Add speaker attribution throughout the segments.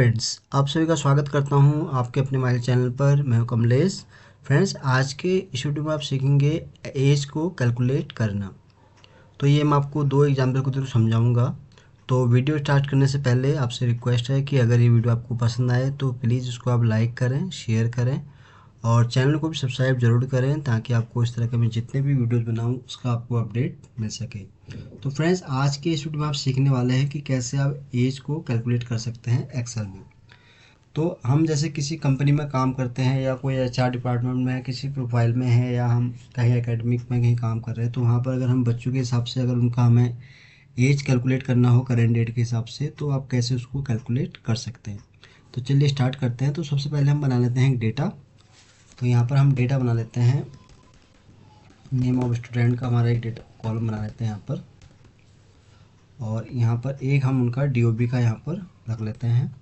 Speaker 1: Friends, आप सभी का स्वागत करता हूं आपके अपने हमारे चैनल पर। मैं हूं कमलेश। फ्रेंड्स, आज के इस वीडियो में आप सीखेंगे एज को कैलकुलेट करना। तो ये मैं आपको दो एग्जाम्पल को थ्रू समझाऊंगा। तो वीडियो स्टार्ट करने से पहले आपसे रिक्वेस्ट है कि अगर ये वीडियो आपको पसंद आए तो प्लीज़ इसको आप लाइक करें, शेयर करें और चैनल को भी सब्सक्राइब ज़रूर करें, ताकि आपको इस तरह के मैं जितने भी वीडियोज़ बनाऊँ उसका आपको अपडेट मिल सके। तो फ्रेंड्स, आज के इस वीडियो में आप सीखने वाले हैं कि कैसे आप एज को कैलकुलेट कर सकते हैं एक्सेल में। तो हम जैसे किसी कंपनी में काम करते हैं या कोई एचआर डिपार्टमेंट में किसी प्रोफाइल में है या हम कहीं एकेडमिक में कहीं काम कर रहे हैं, तो वहाँ पर अगर हम बच्चों के हिसाब से अगर उनका हमें एज कैलकुलेट करना हो करेंट डेट के हिसाब से, तो आप कैसे उसको कैलकुलेट कर सकते हैं। तो चलिए स्टार्ट करते हैं। तो सबसे पहले हम बना लेते हैं एक डेटा। तो यहाँ पर हम डेटा बना लेते हैं, नेम ऑफ स्टूडेंट का हमारा एक डेटा कॉलम बना लेते हैं यहाँ पर। और यहाँ पर एक हम उनका डीओबी का यहाँ पर रख लेते हैं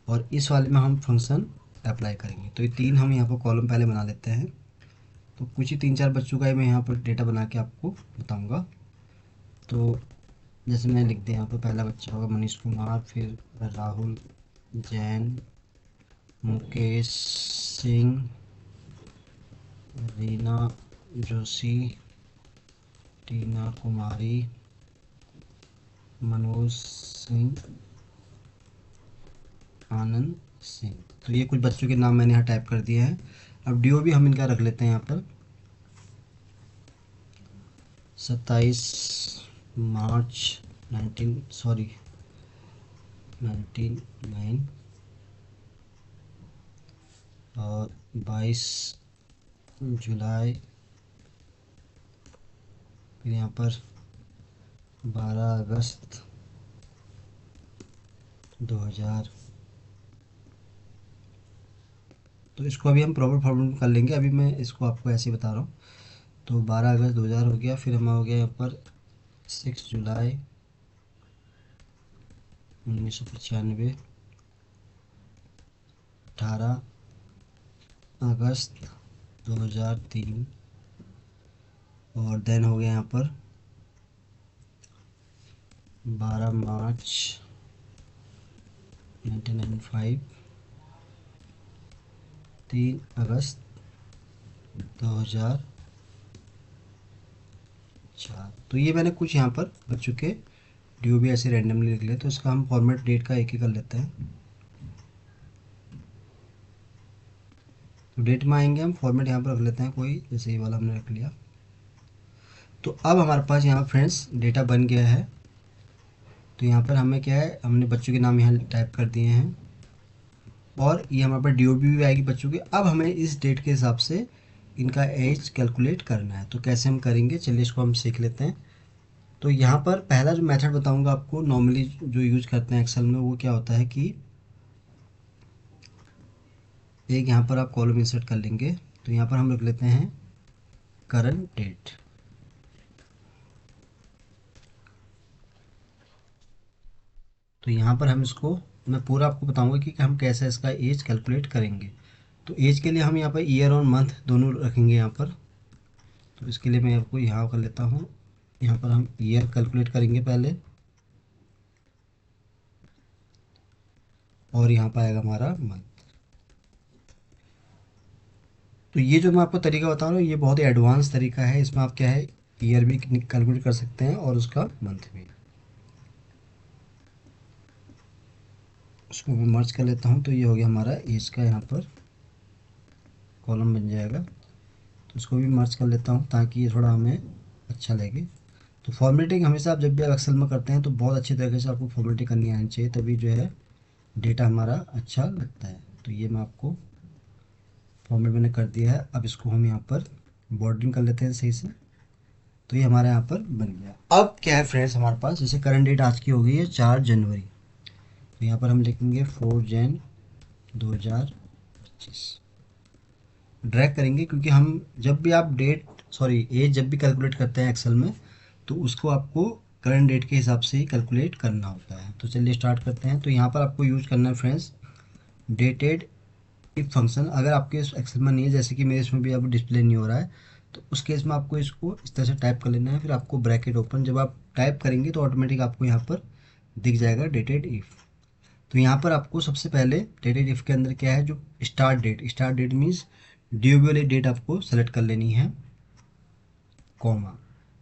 Speaker 1: और इस वाले में हम फंक्शन अप्लाई करेंगे। तो ये तीन हम यहाँ पर कॉलम पहले बना लेते हैं। तो कुछ ही 3-4 बच्चों का ही मैं यहाँ पर डेटा बना के आपको बताऊँगा। तो जैसे मैं लिख दिया यहाँ पर, पहला बच्चा होगा मनीष कुमार, फिर राहुल जैन, मुकेश सिंह, रीना जोशी, टीना कुमारी, मनोज सिंह, आनंद सिंह। तो ये कुछ बच्चों के नाम मैंने यहाँ टाइप कर दिए हैं। अब डीओ भी हम इनका रख लेते हैं यहाँ पर 27 मार्च 1999 और 22 जुलाई, फिर यहाँ पर 12 अगस्त 2000। तो इसको अभी हम प्रॉपर फॉर्मेट कर लेंगे, अभी मैं इसको आपको ऐसे ही बता रहा हूँ। तो 12 अगस्त 2000 हो गया, फिर हमारा हो गया यहाँ पर 6 जुलाई 1995, 18 अगस्त 2003 और देन हो गया यहाँ पर 12 मार्च 1995, 3 अगस्त 2004। तो ये मैंने कुछ यहाँ पर बच्चों के ड्यू भी ऐसे रैंडमली लिख लिया। तो इसका हम फॉर्मेट डेट का एक ही कर लेते हैं। तो डेट में आएंगे हम, फॉर्मेट यहाँ पर रख लेते हैं कोई, जैसे ये वाला हमने रख लिया। तो अब हमारे पास यहाँ फ्रेंड्स डेटा बन गया है। तो यहाँ पर हमें क्या है, हमने बच्चों के नाम यहाँ टाइप कर दिए हैं और ये हमारे पास डी भी आएगी बच्चों की। अब हमें इस डेट के हिसाब से इनका एज कैलकुलेट करना है। तो कैसे हम करेंगे, चलिए इसको हम सीख लेते हैं। तो यहाँ पर पहला जो मेथड बताऊंगा आपको, नॉर्मली जो यूज करते हैं एक्सेल में, वो क्या होता है कि एक यहाँ पर आप कॉलम इंसर्ट कर लेंगे। तो यहाँ पर हम रख लेते हैं करंट डेट। तो यहाँ पर हम इसको, मैं पूरा आपको बताऊंगा कि हम कैसे इसका एज कैलकुलेट करेंगे। तो एज के लिए हम यहाँ पर ईयर और मंथ दोनों रखेंगे यहाँ पर। तो इसके लिए मैं आपको यहाँ कर लेता हूँ, यहाँ पर हम ईयर कैलकुलेट करेंगे पहले और यहाँ पर आएगा हमारा मंथ। तो ये जो मैं आपको तरीका बता रहा हूँ, ये बहुत ही एडवांस तरीका है। इसमें आप क्या है, ईयर भी कैलकुलेट कर सकते हैं और उसका मंथ भी। उसको मैं मर्ज कर लेता हूँ। तो ये हो गया हमारा एज का, यहाँ पर कॉलम बन जाएगा। तो इसको भी मर्ज कर लेता हूँ ताकि ये थोड़ा हमें अच्छा लगे। तो फॉर्मेटिंग हमेशा आप जब भी एक्सेल में करते हैं तो बहुत अच्छी तरीके से आपको फॉर्मेटिंग करनी आनी चाहिए, तभी जो है डेटा हमारा अच्छा लगता है। तो ये मैं आपको फॉर्मेट मैंने कर दिया है। अब इसको हम यहाँ पर बॉर्डरिंग कर लेते हैं सही से। तो ये हमारे यहाँ पर बन गया। अब क्या है फ्रेंड्स, हमारे पास जैसे करंट डेट आज की हो गई है 4 जनवरी। तो यहाँ पर हम लिखेंगे 4 जन 2025, ड्रैग करेंगे, क्योंकि हम जब भी आप एज जब भी कैलकुलेट करते हैं एक्सेल में, तो उसको आपको करंट डेट के हिसाब से ही कैलकुलेट करना होता है। तो चलिए स्टार्ट करते हैं। तो यहाँ पर आपको यूज करना है फ्रेंड्स डेटेड इफ फंक्शन। अगर आपके एक्सेल में नहीं है, जैसे कि मेरे इसमें भी अब डिस्प्ले नहीं हो रहा है, तो उस केस में आपको इसको इस तरह से टाइप कर लेना है। फिर आपको ब्रैकेट ओपन, जब आप टाइप करेंगे तो ऑटोमेटिक आपको यहाँ पर दिख जाएगा डेटेड इफ। तो यहाँ पर आपको सबसे पहले डेटेड इफ़ के अंदर क्या है, जो स्टार्ट डेट मीन्स ड्यू वाली डेट आपको सेलेक्ट कर लेनी है, कॉमा,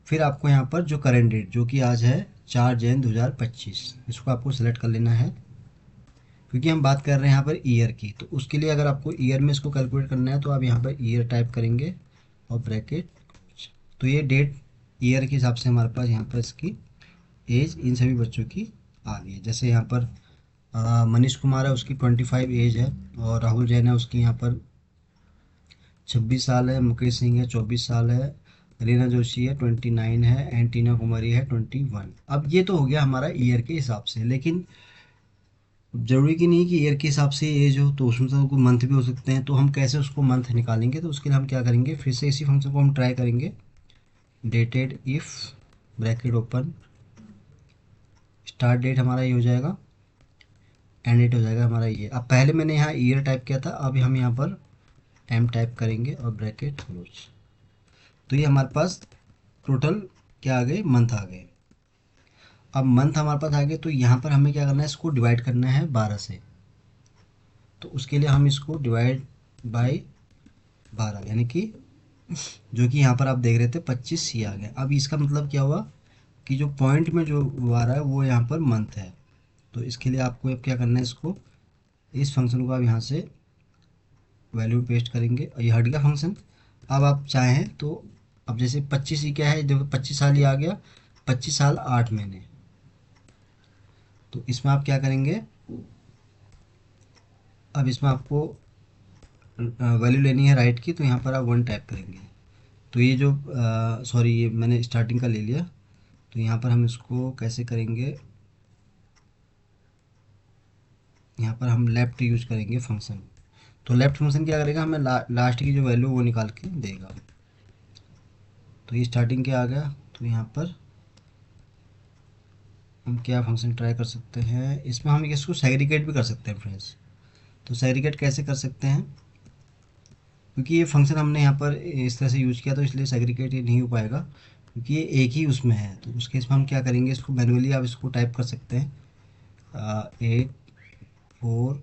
Speaker 1: फिर आपको यहाँ पर जो करेंट डेट जो कि आज है 4 जनवरी 2025, इसको आपको सेलेक्ट कर लेना है, क्योंकि हम बात कर रहे हैं यहाँ पर ईयर की। तो उसके लिए अगर आपको ईयर में इसको कैलकुलेट करना है तो आप यहाँ पर ईयर टाइप करेंगे और ब्रैकेट। तो ये डेट ईयर के हिसाब से हमारे पास यहाँ पर इसकी एज इन सभी बच्चों की आ गई है। जैसे यहाँ पर मनीष कुमार है, उसकी 25 एज है, और राहुल जैन है, उसकी यहाँ पर 26 साल है, मुकेश सिंह है 24 साल है, रीना जोशी है 29 है, एंड टीना कुमारी है 21। अब ये तो हो गया हमारा ईयर के हिसाब से, लेकिन जरूरी कि नहीं कि ईयर के हिसाब से एज हो, तो उसमें तो मंथ भी हो सकते हैं। तो हम कैसे उसको मंथ निकालेंगे, तो उसके लिए हम क्या करेंगे, फिर से इसी फंक्शन को हम ट्राई करेंगे। DATEDIF bracket open, start date हमारा ये हो जाएगा, एंड डेट हो जाएगा हमारा ये। अब पहले मैंने यहाँ ईयर टाइप किया था, अब हम यहाँ पर एम टाइप करेंगे और ब्रैकेट क्लोज। तो ये हमारे पास टोटल क्या आ गए, मंथ आ गए। अब मंथ हमारे पास आ गए, तो यहाँ पर हमें क्या करना है, इसको डिवाइड करना है 12 से। तो उसके लिए हम इसको डिवाइड बाय 12, यानी कि जो कि यहाँ पर आप देख रहे थे 25 आ गया। अब इसका मतलब क्या हुआ कि जो पॉइंट में जो आ रहा है वो यहाँ पर मंथ है। तो इसके लिए आपको अब क्या करना है, इसको इस फंक्शन को आप यहाँ से वैल्यू पेस्ट करेंगे और ये हट गया फंक्शन। अब आप चाहें तो अब जैसे 25 ही क्या है, देखो 25 साल ही आ गया, 25 साल 8 महीने। तो इसमें आप क्या करेंगे, अब इसमें आपको वैल्यू लेनी है राइट की, तो यहाँ पर आप 1 टाइप करेंगे। तो ये जो सॉरी, ये मैंने स्टार्टिंग का ले लिया। तो यहाँ पर हम इसको कैसे करेंगे, यहाँ पर हम लेफ्ट यूज करेंगे फंक्शन। तो लेफ्ट फंक्शन क्या करेगा, हमें लास्ट की जो वैल्यू वो निकाल के देगा। तो ये स्टार्टिंग क्या आ गया, तो यहाँ पर हम क्या फंक्शन ट्राई कर सकते हैं, इसमें हम इसको सेग्रीगेट भी कर सकते हैं फ्रेंड्स। तो सेग्रीगेट कैसे कर सकते हैं, क्योंकि ये फंक्शन हमने यहाँ पर इस तरह से यूज़ किया, तो इसलिए सेग्रीगेट ये नहीं हो पाएगा, क्योंकि ये एक ही उसमें है। तो उस केस में हम क्या करेंगे, इसको मैनुअली आप इसको टाइप कर सकते हैं 8 4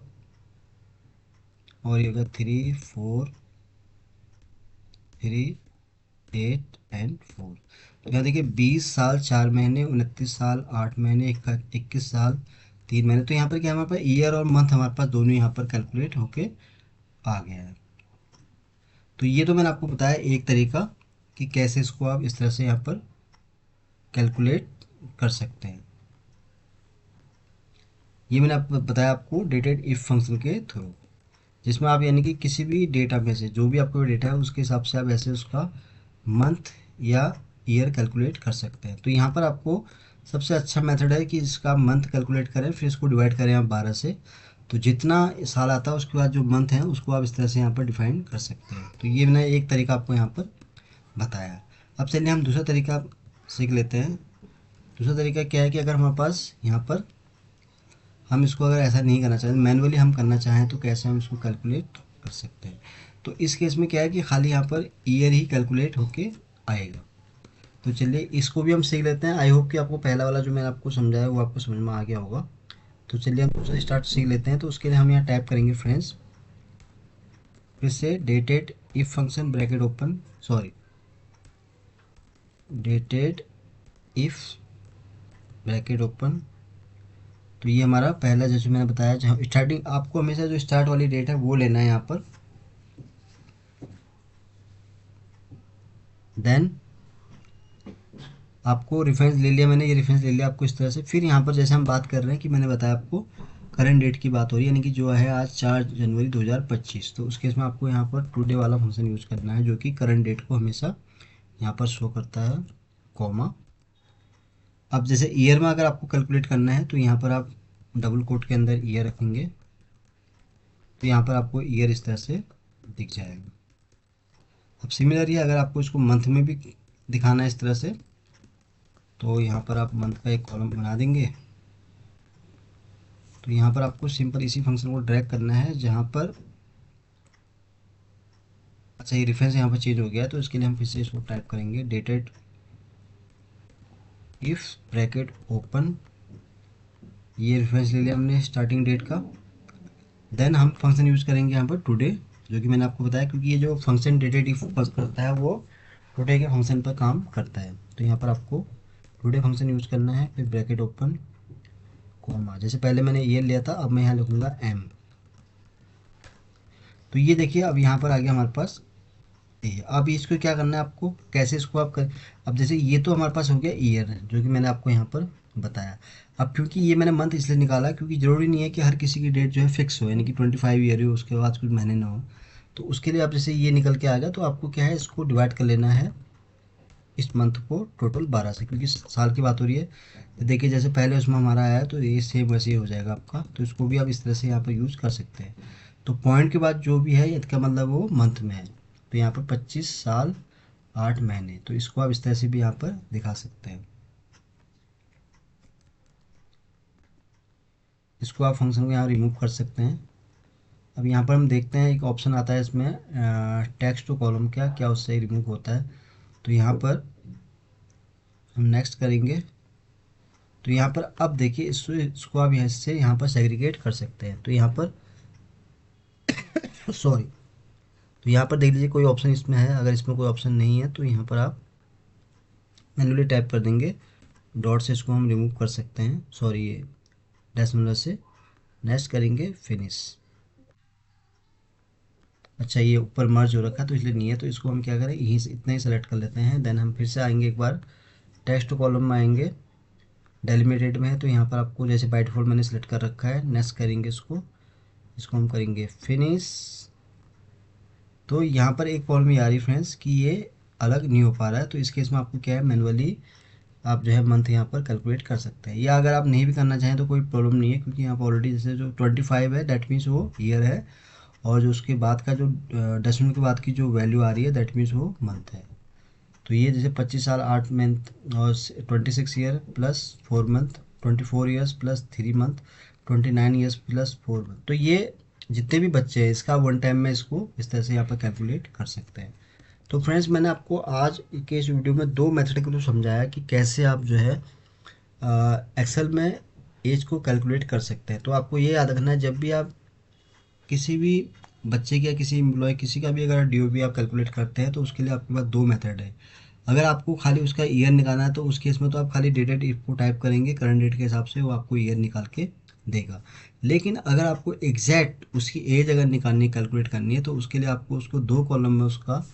Speaker 1: और ये होगा 3 4 3 8 एंड 4। तो यहाँ देखिए 20 साल 4 महीने, 29 साल 8 महीने, 21 साल 3 महीने। तो यहाँ पर क्या हमारे पास ईयर और मंथ हमारे पास दोनों यहाँ पर कैलकुलेट होके आ गया है। तो ये तो मैंने आपको बताया एक तरीका कि कैसे इसको आप इस तरह से यहाँ पर कैलकुलेट कर सकते हैं। ये मैंने आपको बताया आपको डेटेड इफ फंक्शन के थ्रू, जिसमें आप यानी कि किसी भी डेटा में से जो भी आपको डेटा है उसके हिसाब से आप ऐसे उसका मंथ या ईयर कैलकुलेट कर सकते हैं। तो यहाँ पर आपको सबसे अच्छा मेथड है कि इसका मंथ कैलकुलेट करें, फिर इसको डिवाइड करें आप 12 से। तो जितना साल आता है उसके बाद जो मंथ है उसको आप इस तरह से यहाँ पर डिफाइन कर सकते हैं। तो ये मैंने एक तरीका आपको यहाँ पर बताया। अब चलिए हम दूसरा तरीका सीख लेते हैं। दूसरा तरीका क्या है कि अगर हमारे पास यहाँ पर हम इसको अगर ऐसा नहीं करना चाहें, मैनुअली हम करना चाहें, तो कैसे हम इसको कैलकुलेट कर सकते हैं। तो इस केस में क्या है कि खाली यहाँ पर ईयर ही कैलकुलेट होके आएगा। तो चलिए इसको भी हम सीख लेते हैं। आई होप कि आपको पहला वाला जो मैंने आपको समझाया वो आपको समझ में आ गया होगा। तो चलिए हम दूसरा स्टार्ट सीख लेते हैं। तो उसके लिए हम यहाँ टाइप करेंगे फ्रेंड्स, फिर से dated if function bracket open, sorry dated if bracket open. तो ये हमारा पहला, जैसे मैंने बताया, जहाँ स्टार्टिंग आपको हमेशा जो स्टार्ट वाली डेट है वो लेना है यहाँ पर। देन आपको रेफरेंस ले लिया मैंने, ये रेफरेंस ले लिया आपको इस तरह से। फिर यहाँ पर जैसे हम बात कर रहे हैं कि मैंने बताया आपको करंट डेट की बात हो रही है, यानी कि जो है आज 4 जनवरी 2025। तो उस केस में आपको यहाँ पर टुडे वाला फंक्शन यूज़ करना है, जो कि करंट डेट को हमेशा यहाँ पर शो करता है, कॉमा। अब जैसे ईयर में अगर आपको कैलकुलेट करना है तो यहाँ पर आप डबल कोट के अंदर ईयर रखेंगे, तो यहाँ पर आपको ईयर इस तरह से दिख जाएगा। अब सिमिलरली अगर आपको इसको मंथ में भी दिखाना है इस तरह से, तो यहाँ पर आप मंथ का एक कॉलम बना देंगे। तो यहाँ पर आपको सिंपल इसी फंक्शन को ड्रैग करना है जहाँ पर, अच्छा ये रेफरेंस यहाँ पर चेंज हो गया है, तो इसके लिए हम फिर से इसको टाइप करेंगे डेटेड इफ ब्रैकेट ओपन ये रेफरेंस ले लिया हमने स्टार्टिंग डेट का। देन हम फंक्शन यूज़ करेंगे यहाँ पर टुडे, जो कि मैंने आपको बताया, क्योंकि ये जो फंक्शन डेटेड इफ करता है वो टुडे के फंक्शन पर काम करता है। तो यहाँ पर आपको टुडे फंक्शन यूज़ करना है, फिर ब्रैकेट ओपन कॉमा, जैसे पहले मैंने ये लिया था, अब मैं यहाँ लिखूँगा एम। तो ये देखिए अब यहाँ पर आ गया हमारे पास ये। अब इसको क्या करना है आपको, कैसे इसको आप कर, अब जैसे ये तो हमारे पास हो गया ईयर, जो कि मैंने आपको यहाँ पर बताया। अब क्योंकि ये मैंने मंथ इसलिए निकाला क्योंकि ज़रूरी नहीं है कि हर किसी की डेट जो है फिक्स हो, यानी कि 25 ईयर हो उसके बाद कुछ महीने ना हो। तो उसके लिए आप जैसे ये निकल के आ गया तो आपको क्या है, इसको डिवाइड कर लेना है इस मंथ को टोटल 12 से, क्योंकि साल की बात हो रही है। तो देखिए जैसे पहले उसमें हमारा आया तो ये सेम वैसे ही हो जाएगा आपका। तो इसको भी आप इस तरह से यहाँ पर यूज़ कर सकते हैं। तो पॉइंट के बाद जो भी है इसका मतलब वो मंथ में है। तो यहाँ पर 25 साल 8 महीने, तो इसको आप इस तरह से भी यहाँ पर दिखा सकते हैं। इसको आप फंक्शन को यहाँ रिमूव कर सकते हैं। अब यहाँ पर हम देखते हैं एक ऑप्शन आता है इसमें टेक्स्ट टू कॉलम, क्या क्या उससे रिमूव होता है। तो यहाँ पर हम नेक्स्ट करेंगे। तो यहाँ पर अब देखिए इसको आप यहाँ से यहाँ पर सेग्रीगेट कर सकते हैं। तो यहाँ पर सॉरी, तो यहाँ पर देख लीजिए कोई ऑप्शन इसमें है, अगर इसमें कोई ऑप्शन नहीं है तो यहाँ पर आप मैन्युअली टाइप कर देंगे, डॉट से इसको हम रिमूव कर सकते हैं, सॉरी ये डेसिमल से। नेक्स्ट करेंगे फिनिश। अच्छा ये ऊपर मर्ज हो रखा है तो इसलिए नहीं है, तो इसको हम क्या करें, यहीं से इतना ही सेलेक्ट कर लेते हैं। देन हम फिर से आएंगे एक बार टेक्स्ट कॉलम में आएंगे, डेलिमिटेड में है तो यहाँ पर आपको जैसे बाय डिफॉल्ट मैंने सेलेक्ट कर रखा है। नेक्स्ट करेंगे इसको, इसको हम करेंगे फिनिश। तो यहाँ पर एक प्रॉब्लम ये आ रही फ्रेंड्स कि ये अलग नहीं हो पा रहा है, तो इस केस में आपको क्या है, मैनुअली आप जो है मंथ यहाँ पर कैलकुलेट कर सकते हैं। या अगर आप नहीं भी करना चाहें तो कोई प्रॉब्लम नहीं है, क्योंकि यहाँ पर ऑलरेडी जैसे जो 25 है दैट मीन्स वो ईयर है, और जो उसके बाद का जो डेसिमल के बाद की जो वैल्यू आ रही है दैट मीन्स वो मंथ है। तो ये जैसे 25 साल 8 मंथ और 26 year plus 4 month, 24 years plus 3 month, 29 years plus 4 month. तो ये जितने भी बच्चे हैं इसका वन टाइम में इसको इस तरह से यहाँ पर कैलकुलेट कर सकते हैं। तो फ्रेंड्स मैंने आपको आज के इस वीडियो में दो मेथड के थ्रू समझाया कि कैसे आप जो है एक्सेल में एज को कैलकुलेट कर सकते हैं। तो आपको ये याद रखना है, जब भी आप किसी भी बच्चे की या किसी एम्प्लॉय किसी का भी अगर डीओबी आप कैलकुलेट करते हैं तो उसके लिए आपके पास दो मेथड है। अगर आपको खाली उसका ईयर निकालना है तो उस केस में तो आप खाली डेटेड इफ को टाइप करेंगे, करंट डेट के हिसाब से वो आपको ईयर निकाल के देगा। लेकिन अगर आपको एग्जैक्ट उसकी एज अगर निकालनी कैलकुलेट करनी है तो उसके लिए आपको उसको दो कॉलम में उसका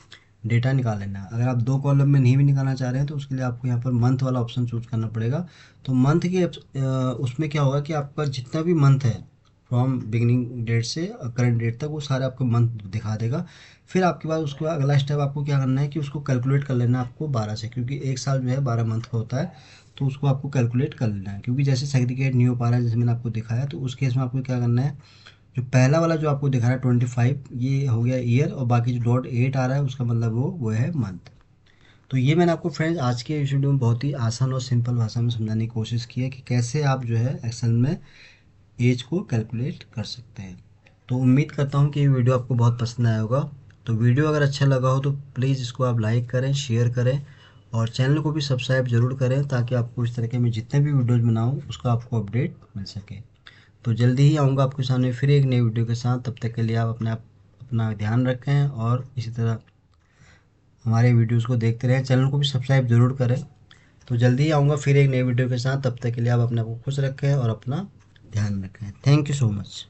Speaker 1: डेटा निकाल लेना है। अगर आप दो कॉलम में नहीं भी निकालना चाह रहे हैं तो उसके लिए आपको यहाँ पर मंथ वाला ऑप्शन चूज करना पड़ेगा। तो मंथ के उसमें क्या होगा कि आपका जितना भी मंथ है फ्रॉम बिगिनिंग डेट से करंट डेट तक वो सारे आपको मंथ दिखा देगा। फिर आपके पास उसके बाद अगला स्टेप आपको क्या करना है कि उसको कैलकुलेट कर लेना है आपको 12 से, क्योंकि एक साल जो है 12 मंथ का होता है। तो उसको आपको कैलकुलेट कर लेना है, क्योंकि जैसे सेग्रीगेट नहीं हो पा रहा है जैसे मैंने आपको दिखाया, तो उस केस में आपको क्या करना है, जो पहला वाला जो आपको दिखा रहा है 25 ये हो गया ईयर, और बाकी जो डॉट 8 आ रहा है उसका मतलब वो है मंथ। तो ये मैंने आपको फ्रेंड्स आज के इस वीडियो में बहुत ही आसान और सिंपल भाषा में समझाने की कोशिश की है कि कैसे आप जो है एक्सेल में एज को कैलकुलेट कर सकते हैं। तो उम्मीद करता हूँ कि ये वीडियो आपको बहुत पसंद आया होगा। तो वीडियो अगर अच्छा लगा हो तो प्लीज़ इसको आप लाइक करें, शेयर करें, और चैनल को भी सब्सक्राइब जरूर करें, ताकि आपको इस तरह के मैं जितने भी वीडियोज़ बनाऊँ उसका आपको अपडेट मिल सके। तो जल्दी ही आऊँगा आपके सामने फिर एक नई वीडियो के साथ। तब तक के लिए आप अपना ध्यान रखें, और इसी तरह हमारे वीडियोज़ को देखते रहें, चैनल को भी सब्सक्राइब जरूर करें। तो जल्दी ही आऊँगा फिर एक नई वीडियो के साथ। तब तक के लिए आप अपने आप को खुश रखें और अपना ध्यान रखें। Thank you so much.